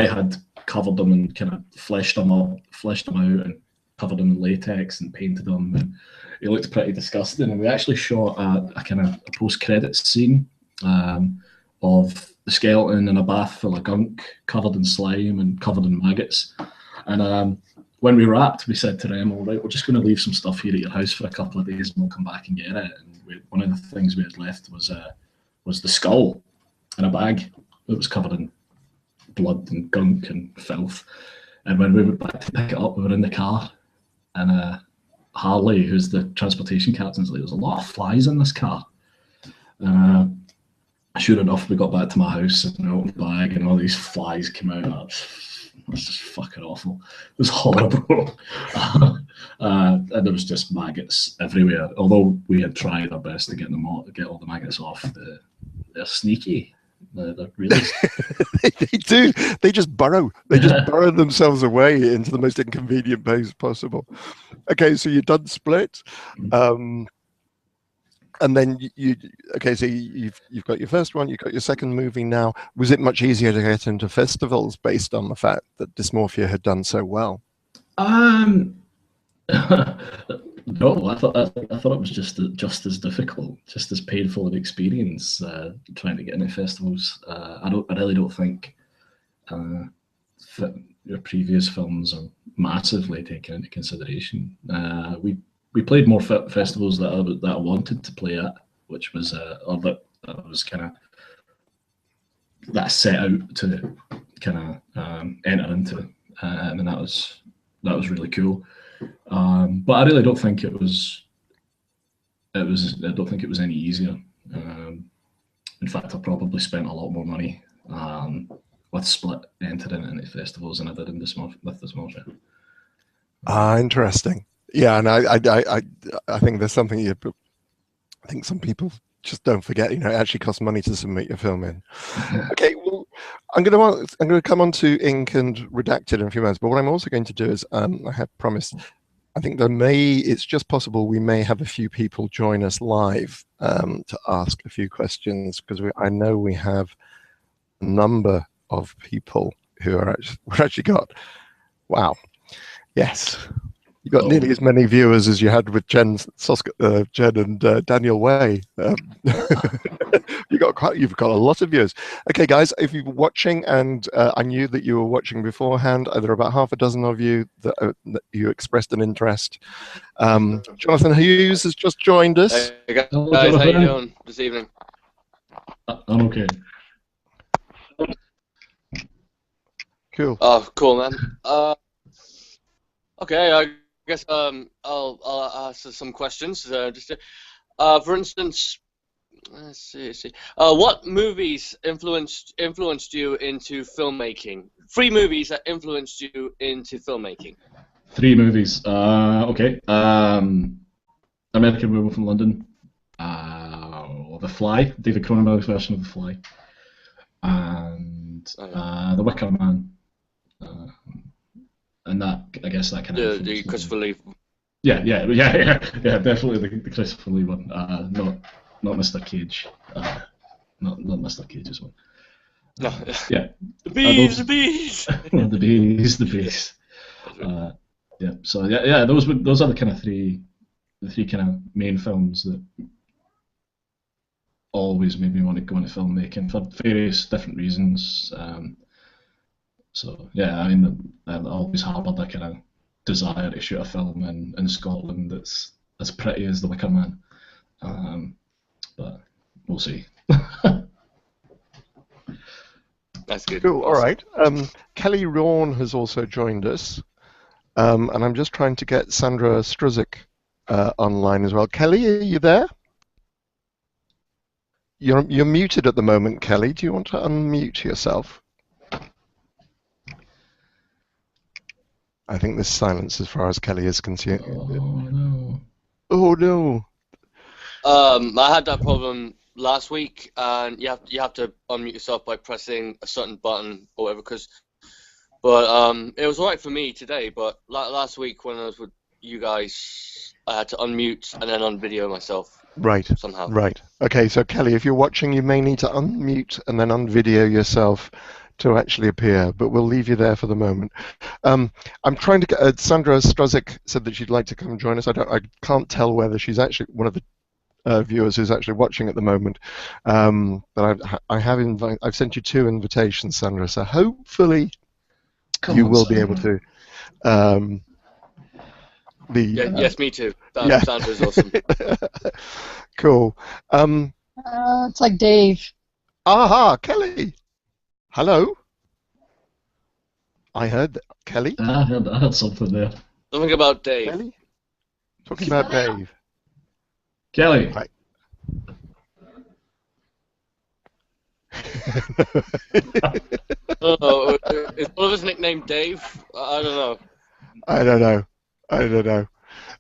had covered them and kind of fleshed them out and covered them in latex and painted them. And it looked pretty disgusting. And we actually shot a kind of a post-credits scene of the skeleton in a bath full of gunk, covered in slime and covered in maggots. And when we wrapped, we said to Remo, right, we're just going to leave some stuff here at your house for a couple of days and we'll come back and get it. And one of the things we had left was the skull in a bag that was covered in blood and gunk and filth. And when we went back to pick it up, we were in the car, and Harley, who's the transportation captain, was like, there's a lot of flies in this car. Sure enough, we got back to my house and opened the bag and all these flies came out. It was just fucking awful. It was horrible. And there was just maggots everywhere. Although we had tried our best to get all the maggots off, they're sneaky. They're really they do. They just burrow. They just burrow themselves away into the most inconvenient ways possible. Okay, so you're done Split. And then so you've got your first one, you've got your second movie now. Was it much easier to get into festivals based on the fact that Dysmorphia had done so well? No, I thought it was just as difficult, just as painful an experience trying to get into festivals. I really don't think your previous films are massively taken into consideration. We played more festivals that I wanted to play at, which was or that was kind of that I set out to kind of enter into, and that was really cool. But I really don't think it was. I don't think it was any easier. In fact, I probably spent a lot more money with Split entering into festivals than I did with Dysmorphia. Interesting. Yeah, and I think there's something I think some people just don't forget. It actually costs money to submit your film in. Okay, well, I'm going to come on to Ink and Redacted in a few minutes. But what I'm also going to do is I have promised. I think it's just possible we may have a few people join us live to ask a few questions, because I know we have a number of people who are actually got. Wow, yes. You got nearly as many viewers as you had with Jen and Daniel Way. You've got a lot of viewers. Okay, guys, if you were watching, and I knew that you were watching beforehand, there are about half a dozen of you that you expressed an interest. Jonathan Hughes has just joined us. Hey guys, how you doing this evening? I'm okay. Cool. Oh, cool, man. Okay, I guess I'll ask some questions. For instance, Let's see. Let's see. What movies influenced you into filmmaking? 3 movies that influenced you into filmmaking. 3 movies. Okay. American Werewolf in London. The Fly, David Cronenberg's version of The Fly, and The Wicker Man. And that, I guess, that kind of the Christopher Lee. Yeah, definitely the Christopher Lee one. Not Mr. Cage. Not Mr. Cage's one. No. Yeah. The bees. The bees. Yeah. So yeah. Those are the kind of three kind of main films that always made me want to go into filmmaking for various different reasons. So yeah, I mean, I always harboured that kind of desire to shoot a film in Scotland that's as pretty as The Wicker Man. But we'll see. That's good. Cool. All right. Kelly Rawn has also joined us, and I'm just trying to get Sandra Struzik online as well. Kelly, are you there? You're muted at the moment, Kelly. Do you want to unmute yourself? I think there's silence as far as Kelly is concerned. Oh no. Oh no. I had that problem last week, and you have to unmute yourself by pressing a certain button or whatever. But it was alright for me today. But last week when I was with you guys, I had to unmute and then unvideo myself. Right. Somehow. Right. Okay. So Kelly, if you're watching, you may need to unmute and then unvideo yourself to actually appear, but we'll leave you there for the moment. I'm trying to get Sandra Struzik said that she'd like to come and join us. I can't tell whether she's actually one of the viewers who's actually watching at the moment. But I've sent you 2 invitations, Sandra. So hopefully you will be able to. Yes, me too. Yeah. Sandra's awesome. Cool. It's like Dave. Aha, Kelly. Hello. I heard that. Kelly. I heard something there. Something about Dave. Kelly. Talking about Dave. Kelly. Right. Oh, is one of his nickname Dave? I don't know. I don't know.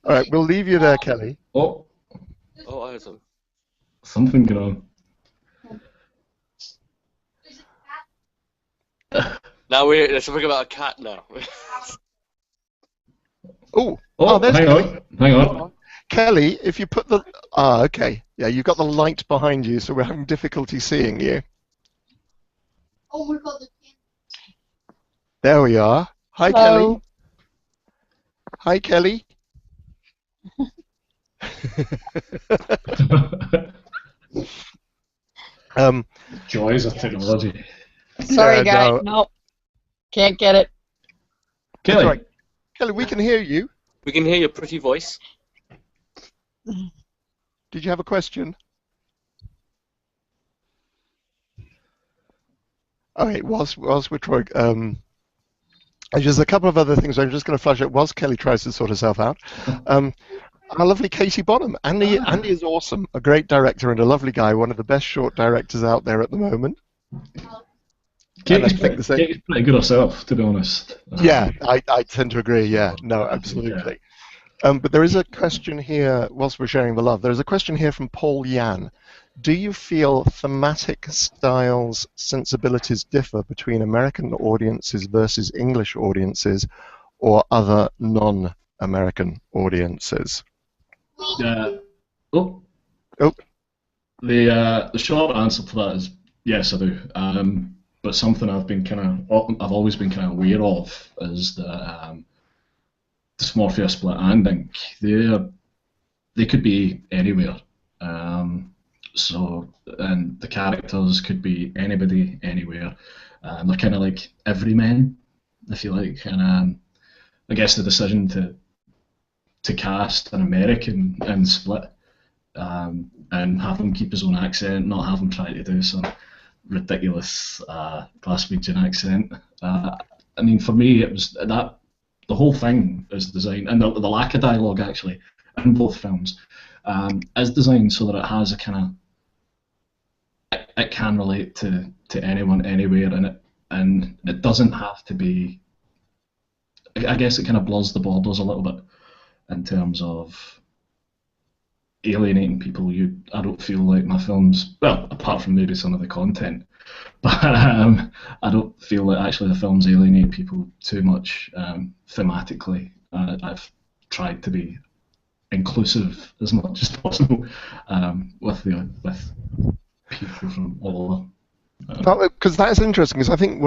All right, we'll leave you there, Kelly. Oh, I heard something. something going on. Now there's something about a cat now. Oh, there's hang Kelly. hang on. Kelly, if you put the okay, yeah, you've got the light behind you, so we're having difficulty seeing you. Oh my God. There we are. Hi, Hello. Kelly. Hi, Kelly. Joys of technology. Sorry, Yeah, guys. No, can't get it. Kelly. That's right. Kelly, we can hear you. We can hear your pretty voice. Did you have a question? Okay, whilst we're trying, there's a couple of other things I'm just going to flash up whilst Kelly tries to sort herself out. Our lovely Katie Bonham. Andy is awesome, a great director and a lovely guy, one of the best short directors out there at the moment. Katie's pretty good herself, to be honest. Yeah, I tend to agree, yeah. No, absolutely. But there is a question here, whilst we're sharing the love, there is a question here from Paul Yan. Do you feel thematic styles, sensibilities differ between American audiences versus English audiences or other non-American audiences? The short answer to that is yes, I do. But something I've always been kind of aware of is that Dysmorphia, Split, and Ink, they could be anywhere. And the characters could be anybody, anywhere. They're kind of like everymen, if you like. And I guess the decision to cast an American in Split and have him keep his own accent, not have him try to do some ridiculous Glaswegian accent. I mean, for me, it was that the whole thing is designed, and the lack of dialogue actually in both films is designed so that it has a kind of it can relate to anyone anywhere, and it doesn't have to be. I guess it kind of blurs the borders a little bit in terms of alienating people. I don't feel like my films, well, apart from maybe some of the content, but I don't feel that actually the films alienate people too much thematically. I've tried to be inclusive as much as possible with people from all over. Because that is interesting. Because I think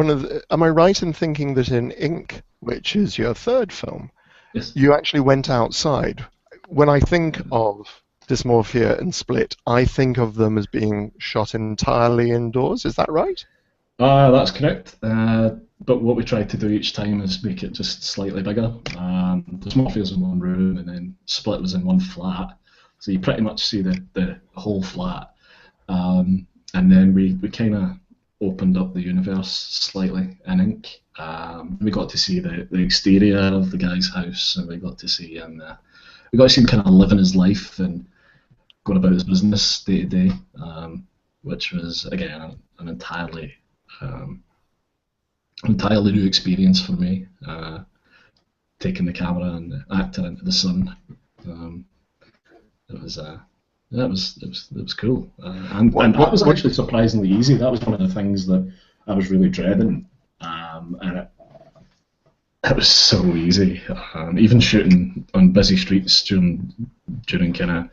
am I right in thinking that in Ink, which is your third film, Yes. you actually went outside? When I think of Dysmorphia and Split, I think of them as being shot entirely indoors. Is that right? That's correct. But what we tried to do each time is make it just slightly bigger. Dysmorphia was in one room, and then Split was in one flat. So you pretty much see the whole flat. And then we kind of opened up the universe slightly in Ink. We got to see the exterior of the guy's house, and we got to see him kind of living his life and going about his business day to day, which was again an entirely new experience for me. Taking the camera and the actor into the sun, it was cool, and that was actually surprisingly easy. That was one of the things that I was really dreading, and it was so easy. Even shooting on busy streets during kind of,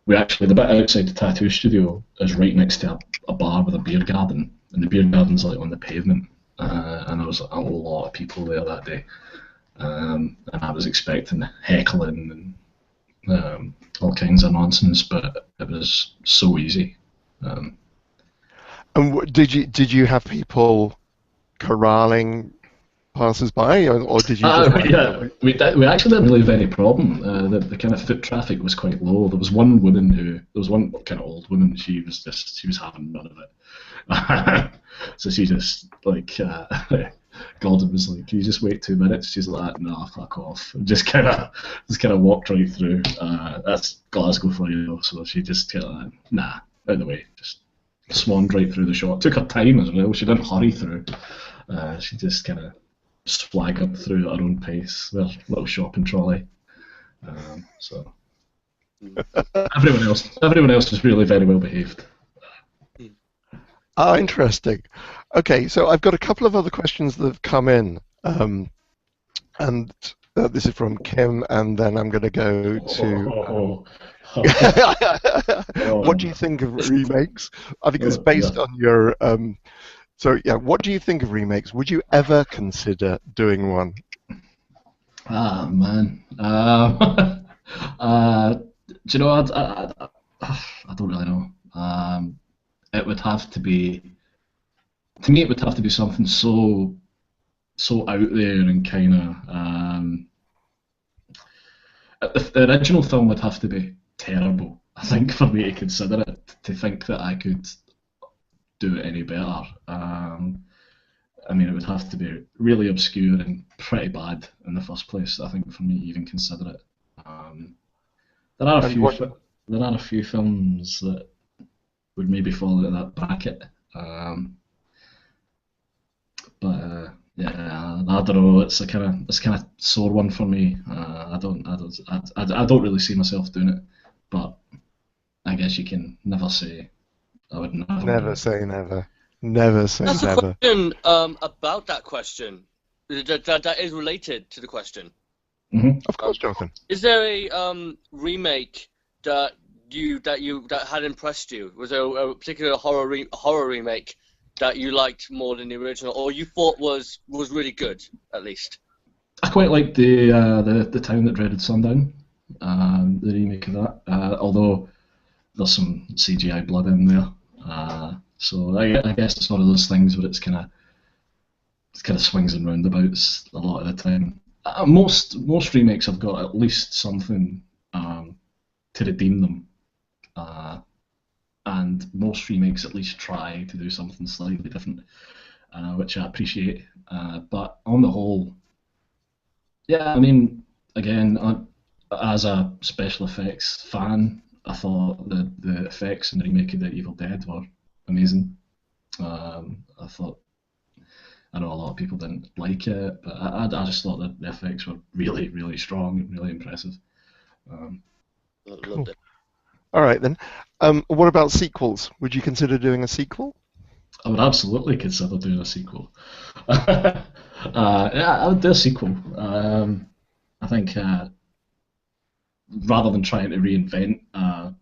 the bit outside the tattoo studio is right next to a bar with a beer garden, and the beer garden's like on the pavement, and there was a lot of people there that day, and I was expecting heckling and all kinds of nonsense, but it was so easy. And did you have people corralling passers-by, or did you just... Yeah, we actually didn't really have any problem. The kind of foot traffic was quite low. There was one kind of old woman. She was having none of it. So she just Gordon was like, "Can you just wait 2 minutes?" She's like, "No, fuck off." And just kind of walked right through. That's Glasgow for you, though. So she just kind of nah, out of the way, just swaned right through the shot. Took her time as well. She didn't hurry through. She just kind of swaggered through at her own pace, their little shopping trolley. So everyone else was really very well behaved. Interesting. Okay, so I've got a couple of other questions that have come in, and this is from Kim, and then I'm going to go to... What do you think of remakes? I think it's based on your... So, yeah, what do you think of remakes? Would you ever consider doing one? Man. Do you know, I don't really know. It would have to be... To me, it would have to be something so out there and kind of... The original film would have to be terrible, I think, for me to consider it, to think that I could do it any better. I mean, it would have to be really obscure and pretty bad in the first place, I think, for me to even consider it. There are a few films that would maybe fall into that bracket. But yeah, I don't know. It's kind of sore one for me. I don't really see myself doing it, but I guess you can never say I would never. Never say never. Never say That's never. a question about that question that is related to the question. Mm-hmm. Of course, Jonathan. Is there a remake that had impressed you? Was there a particular horror remake that you liked more than the original, or you thought was really good, at least? I quite liked the Town That Dreaded Sundown, the remake of that. Although there's some CGI blood in there, so I guess it's one of those things where it's kind of swings and roundabouts a lot of the time. Most remakes have got at least something to redeem them. And most remakes at least try to do something slightly different, which I appreciate. But on the whole, yeah, I mean, again, as a special effects fan, I thought the effects in the remake of The Evil Dead were amazing. I thought, I know a lot of people didn't like it, but I just thought that the effects were really, really strong and really impressive. Loved it. All right then. What about sequels? Would you consider doing a sequel? I would absolutely consider doing a sequel. Yeah, I would do a sequel. I think rather than trying to reinvent a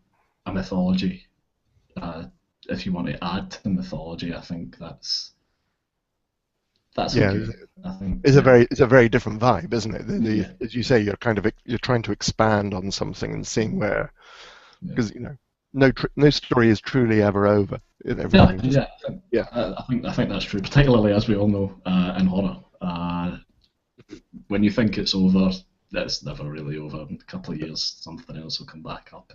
mythology, if you want to add to the mythology, I think that's Yeah, okay. I think it's a very different vibe, isn't it? Yeah. As you say, you're trying to expand on something and seeing where, because no story is truly ever over. Everything I think that's true, particularly as we all know in horror. When you think it's over, that's never really over. In a couple of years, something else will come back up.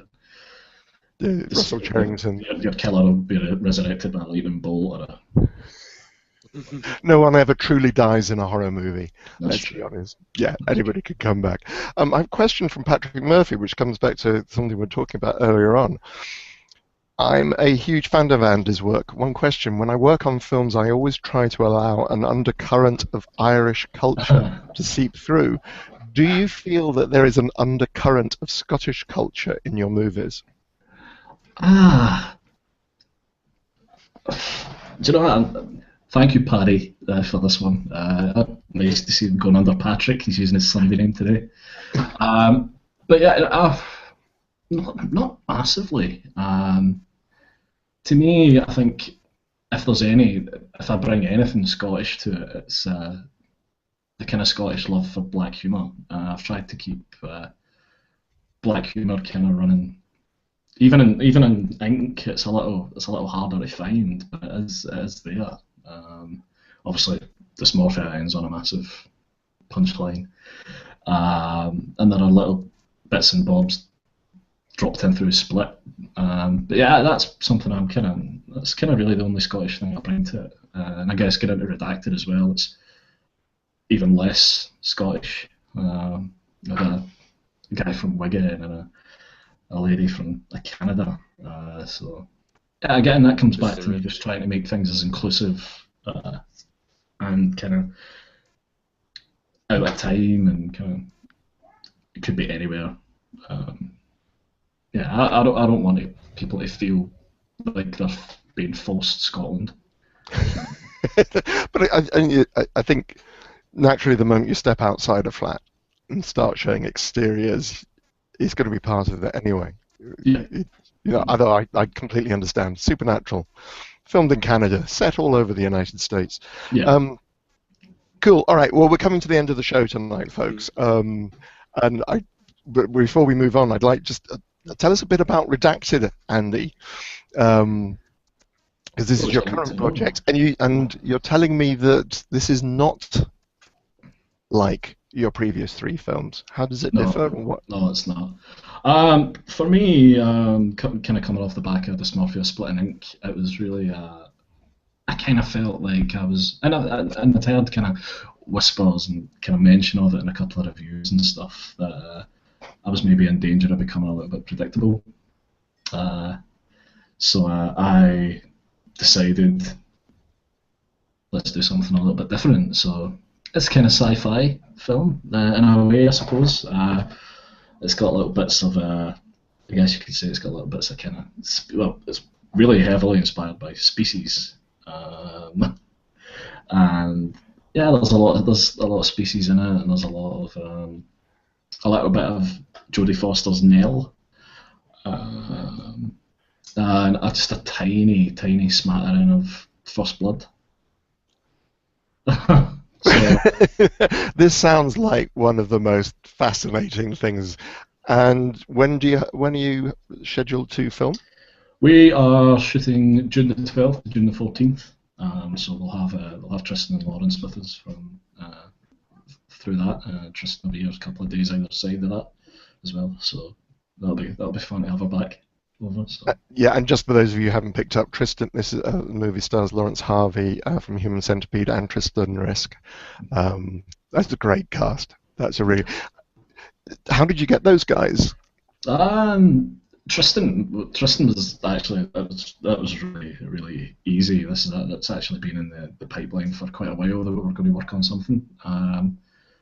And Russell Charrington. Your killer will be resurrected by a lightning bolt or a. No one ever truly dies in a horror movie. That's Let's true. be honest. Yeah, anybody could come back. I have a question from Patrick Murphy, which comes back to something we were talking about earlier on. I'm a huge fan of Andy's work. One question: when I work on films, I always try to allow an undercurrent of Irish culture to seep through. Do you feel that there is an undercurrent of Scottish culture in your movies? Do you know what? Thank you, Paddy, for this one. Nice to see him going under Patrick. He's using his Sunday name today. But yeah, not massively. To me, I think if I bring anything Scottish to it, it's the kind of Scottish love for black humour. I've tried to keep black humour kind of running. Even in ink, it's a little harder to find, but it is there. Obviously, Dysmorphia ends on a massive punchline, and there are little bits and bobs dropped in through Split. But yeah, that's something that's kind of really the only Scottish thing I bring to it. And I guess get into Redacted as well. It's even less Scottish. With a guy from Wigan and a lady from Canada. So yeah, again, that comes back to me just trying to make things as inclusive and kind of out of time and kind of it could be anywhere. Yeah, I don't want people to feel like they're being forced Scotland. But I think naturally the moment you step outside a flat and start showing exteriors, it's going to be part of it anyway. Yeah. Although I completely understand. Supernatural, filmed in Canada, set all over the United States. Yeah. Cool. All right. Well, we're coming to the end of the show tonight, folks. But before we move on, I'd like just tell us a bit about Redacted, Andy, because this is your current project, and you're telling me that this is not like your previous 3 films. How does it differ? No, it's not. For me, kind of coming off the back of Dysmorphia, Split and Ink, it was really. I kind of felt like I was, and I'd heard kind of whispers and kind of mention of it in a couple of reviews and stuff that I was maybe in danger of becoming a little bit predictable. So I decided let's do something a little bit different. So it's kind of sci-fi film in a way, I suppose. It's got little bits of, I guess you could say it's got little bits of kind of, well, it's really heavily inspired by Species. And yeah, there's a lot of Species in it, and there's a little bit of Jodie Foster's Nell, and just a tiny smattering of First Blood. This sounds like one of the most fascinating things. And when are you scheduled to film? We are shooting June the 12th, June the 14th. So we'll have Tristan and Lawrence with us from through that. Tristan will be here a couple of days either side of that as well. So that'll be fun to have her back over. So. Yeah, and just for those of you who haven't picked up, Tristan, this is the movie stars Lawrence Harvey from Human Centipede and Tristan Risk. That's a great cast. How did you get those guys? Tristan was actually that was really easy. That's actually been in the pipeline for quite a while that we were going to work on something.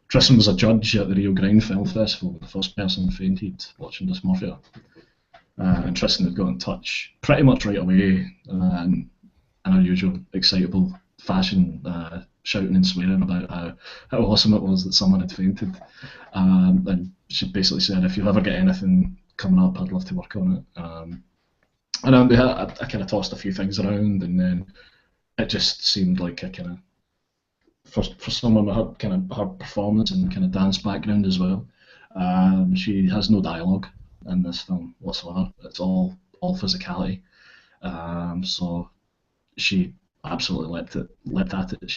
Tristan was a judge at the Rio Grande Film Festival, the first person fainted watching Dysmorphia. And Tristan had got in touch pretty much right away in our usual excitable fashion, shouting and swearing about how awesome it was that someone had fainted. And she basically said, if you ever get anything coming up, I'd love to work on it. And I kind of tossed a few things around, and then it just seemed like a kind of, for someone with her performance and kind of dance background as well, she has no dialogue in this film whatsoever. It's all physicality. So she absolutely leapt at it.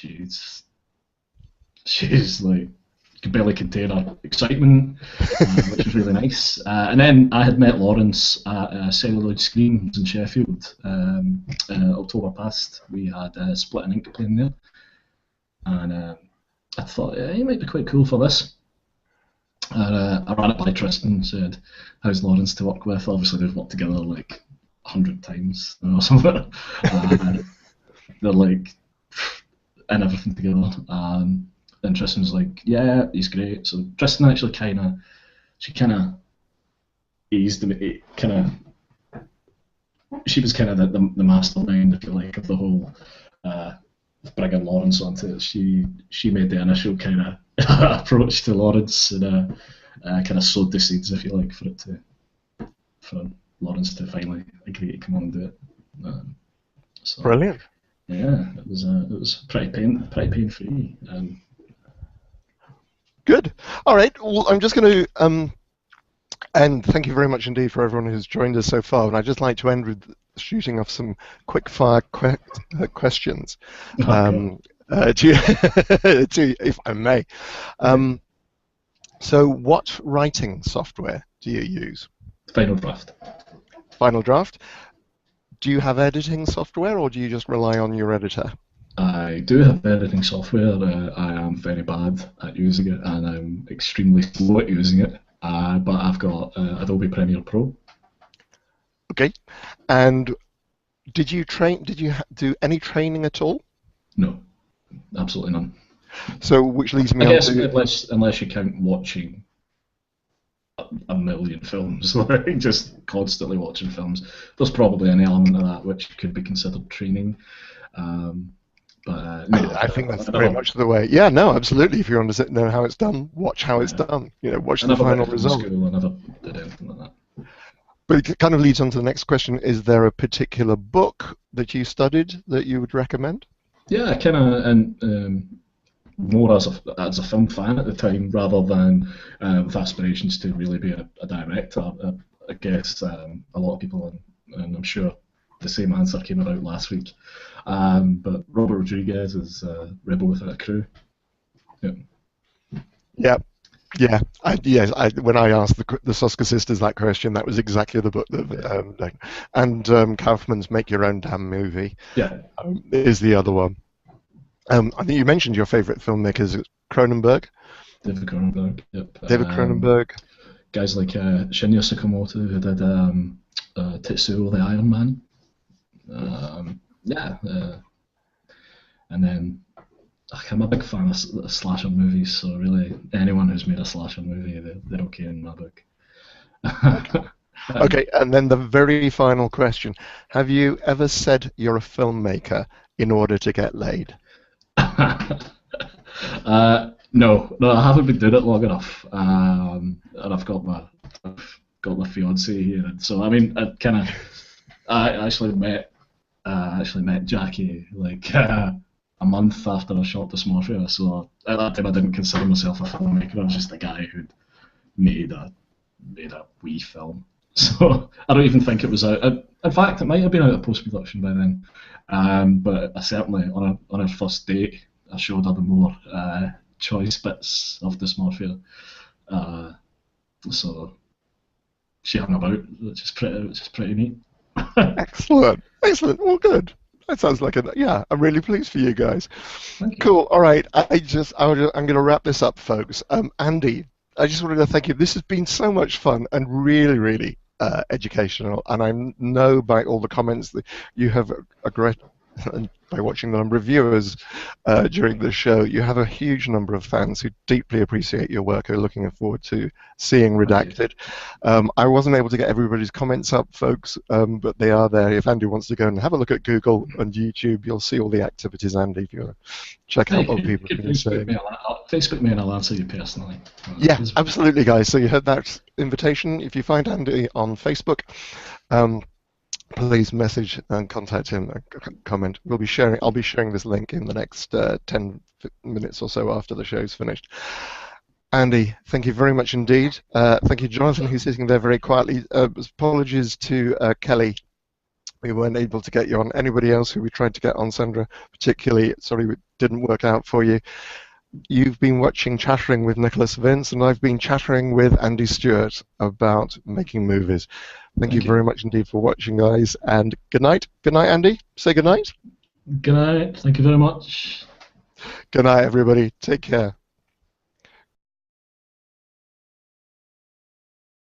She's like, could barely contain her excitement, which was really nice. And then I had met Lawrence at Celluloid Screens in Sheffield in October past. We had Split and Ink playing there, and I thought, yeah, he might be quite cool for this. And I ran it by Tristan and said, how's Lawrence to work with? Obviously they've worked together like 100 times or something. They're like in everything together. And Tristan was like, yeah, he's great. So Tristan actually kind of eased me, she was kind of the mastermind, if you like, of the whole bringing Lawrence onto it. She made the initial kind of approach to Lawrence and kind of sowed the seeds, if you like, for Lawrence to finally agree to come on and do it. So, Brilliant. Yeah, it was pretty pain free. Good. All right. Well, I'm just going to and thank you very much indeed for everyone who's joined us so far. And I'd just like to end with shooting off some quick fire questions, to if I may. So, what writing software do you use? Final Draft. Final Draft. Do you have editing software, or do you just rely on your editor? I do have editing software. I am very bad at using it, and I'm extremely slow at using it. But I've got Adobe Premiere Pro. Okay. And did you do any training at all? No, absolutely none. So, which leads me I on guess to... unless you count watching a million films, like just constantly watching films, there's probably an element of that which could be considered training. But no, I think that's very much the way. Yeah, no, absolutely. If you want to know how it's done, watch how it's done. Watch the final result. I never did anything like that. But it kind of leads on to the next question. Is there a particular book that you studied that you would recommend? Yeah, I kind of, and more as a film fan at the time, rather than with aspirations to really be a director. I guess a lot of people, and I'm sure the same answer came about last week. But Robert Rodriguez is Rebel Without a Crew. Yeah. Yeah. When I asked the Soska sisters that question, that was exactly the book that. And Kaufman's Make Your Own Damn Movie. Yeah. Is the other one. I think you mentioned your favourite filmmakers, Cronenberg. David Cronenberg. Yep. David Cronenberg. Guys like Shinya Sakamoto, who did Tetsuo the Iron Man. And then I'm a big fan of slasher movies, so really anyone who's made a slasher movie, they're okay in my book. Okay, and then the very final question. Have you ever said you're a filmmaker in order to get laid? No, I haven't been doing it long enough, and I've got my fiance here, so I mean, I actually met Jackie like a month after I shot Dysmorphia, so at that time I didn't consider myself a filmmaker. I was just a guy who'd made a wee film. So I don't even think it was out. In fact, it might have been out of post-production by then. But I certainly, on our first date, I showed her the more choice bits of Dysmorphia. So she hung about, which is pretty neat. Excellent. Well, good. That sounds like I'm really pleased for you guys. Thank you. Cool. All right. I'm going to wrap this up, folks. Andy, I just wanted to thank you. This has been so much fun and really, really educational, and I know by all the comments that you have a great, and by watching the number of viewers during the show, you have a huge number of fans who deeply appreciate your work, who are looking forward to seeing Redacted. I wasn't able to get everybody's comments up, folks, but they are there. If Andy wants to go and have a look at Google and YouTube, you'll see all the activities, Andy, if you want to check out what people have been saying. Facebook me and I'll answer you personally. Yeah, absolutely, guys. So you heard that invitation. If you find Andy on Facebook, please message and contact him, comment. We'll be sharing. I'll be sharing this link in the next 10 minutes or so after the show's finished. Andy, thank you very much indeed. Thank you, Jonathan, who's sitting there very quietly. Apologies to Kelly. We weren't able to get you on. Anybody else who we tried to get on, Sandra, particularly, sorry, it didn't work out for you. You've been watching Chattering with Nicholas Vince, and I've been chattering with Andy Stewart about making movies. Thank you very much indeed for watching, guys, and good night. Good night, Andy. Say good night. Good night. Thank you very much. Good night, everybody. Take care.